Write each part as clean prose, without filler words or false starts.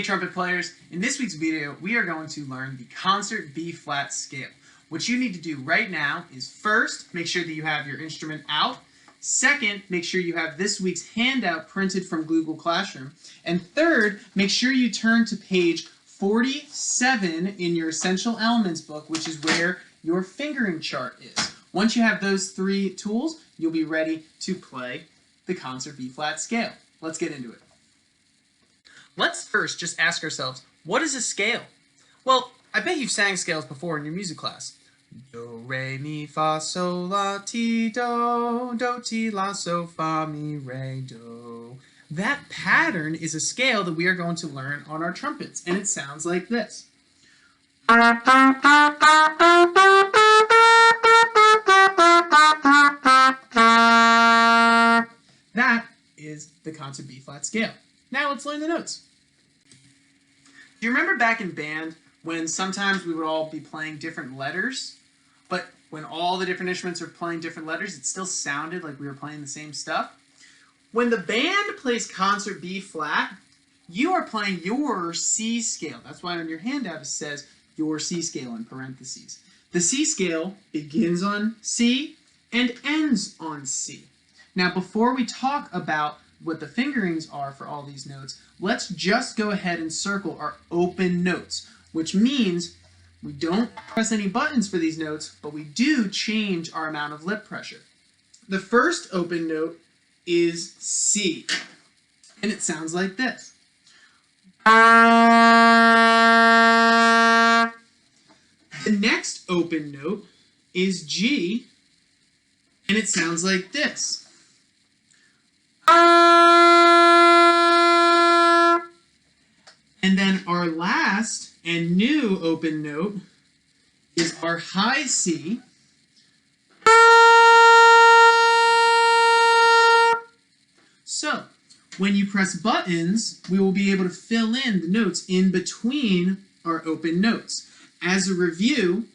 Hey trumpet players, in this week's video we are going to learn the concert B-flat scale. What you need to do right now is first, make sure that you have your instrument out. Second, make sure you have this week's handout printed from Google Classroom. And third, make sure you turn to page 47 in your Essential Elements book, which is where your fingering chart is. Once you have those three tools, you'll be ready to play the concert B-flat scale. Let's get into it. Let's first just ask ourselves, what is a scale? Well, I bet you've sang scales before in your music class. Do, re, mi, fa, sol, la, ti, do, do, ti, la, so, fa, mi, re, do. That pattern is a scale that we are going to learn on our trumpets, and it sounds like this. That is the concert B-flat scale. Now let's learn the notes. Do you remember back in band when sometimes we would all be playing different letters, but when all the different instruments are playing different letters, it still sounded like we were playing the same stuff? When the band plays concert B-flat, you are playing your C scale. That's why on your handout it says your C scale in parentheses. The C scale begins on C and ends on C. Now before we talk about what the fingerings are for all these notes, let's just go ahead and circle our open notes, which means we don't press any buttons for these notes, but we do change our amount of lip pressure. The first open note is C, and it sounds like this. The next open note is G, and it sounds like this. And then our last and new open note is our high C. So, when you press buttons, we will be able to fill in the notes in between our open notes. As a review,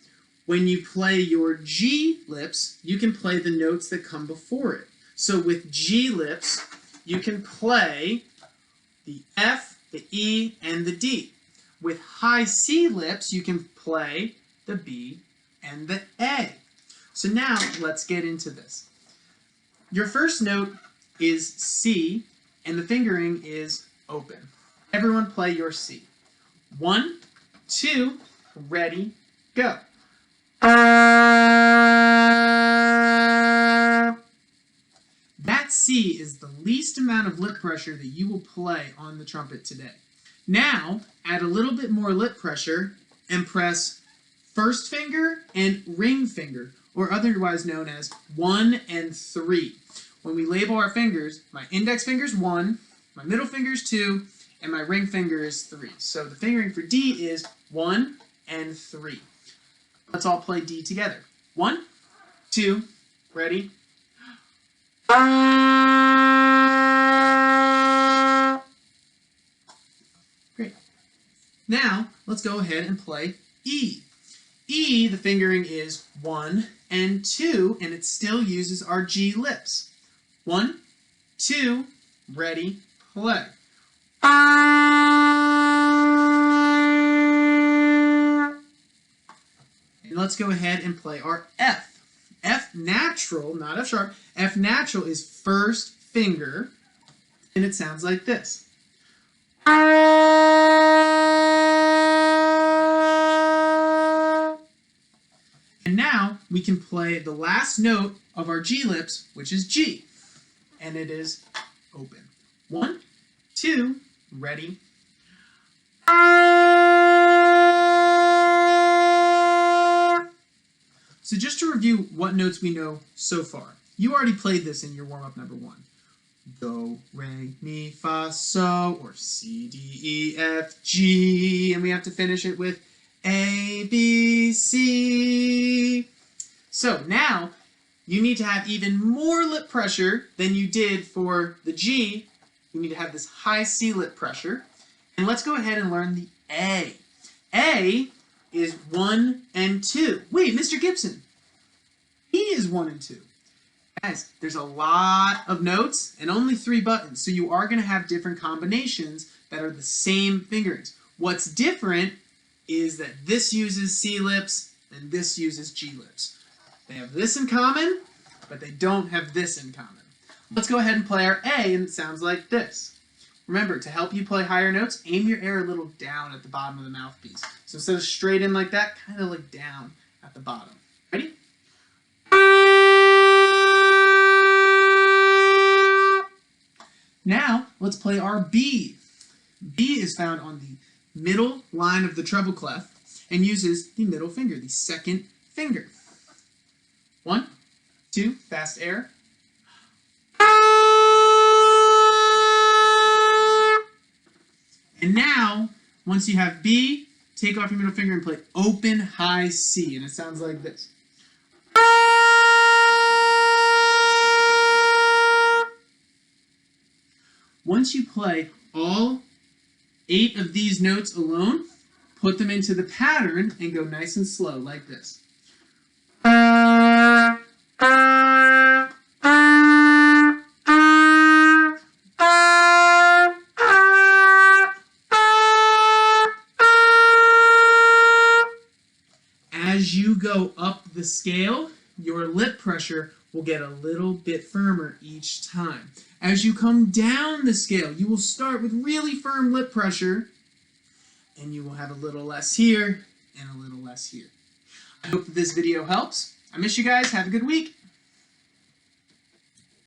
when you play your G lips, you can play the notes that come before it. So with G lips, you can play the F, the E, and the D. With high C lips, you can play the B and the A. So now, let's get into this. Your first note is C, and the fingering is open. Everyone play your C. 1, 2, ready, go. That C is the least amount of lip pressure that you will play on the trumpet today. Now, add a little bit more lip pressure and press first finger and ring finger, or otherwise known as 1 and 3. When we label our fingers, my index finger is 1, my middle finger is 2, and my ring finger is 3. So the fingering for D is 1 and 3. Let's all play D together. 1, 2, ready? Great. Now, let's go ahead and play E. E, the fingering is 1 and 2, and it still uses our G lips. 1, 2, ready, play. And let's go ahead and play our F. F natural, not F sharp, F natural is first finger, and it sounds like this. And now we can play the last note of our G lips, which is G, and it is open. 1, 2, ready. So just to review what notes we know so far. You already played this in your warm-up number 1. Do, re, mi, fa, so, or C, D, E, F, G, and we have to finish it with A, B, C. So now, you need to have even more lip pressure than you did for the G. You need to have this high C lip pressure. And let's go ahead and learn the A. A is 1 and 2. Wait, Mr. Gibson, E is 1 and 2. Guys, there's a lot of notes and only 3 buttons, so you are going to have different combinations that are the same fingerings. What's different is that this uses C lips and this uses G lips. They have this in common, but they don't have this in common. Let's go ahead and play our A, and it sounds like this. Remember, to help you play higher notes, aim your air a little down at the bottom of the mouthpiece. So instead of straight in like that, kind of like down at the bottom. Ready? Now, let's play our B. B is found on the middle line of the treble clef and uses the middle finger, the second finger. 1, 2, fast air. And now, once you have B, take off your middle finger and play open high C, and it sounds like this. Once you play all 8 of these notes alone, put them into the pattern and go nice and slow like this. As you go up the scale, your lip pressure will get a little bit firmer each time. As you come down the scale, you will start with really firm lip pressure, and you will have a little less here and a little less here. I hope that this video helps. I miss you guys. Have a good week.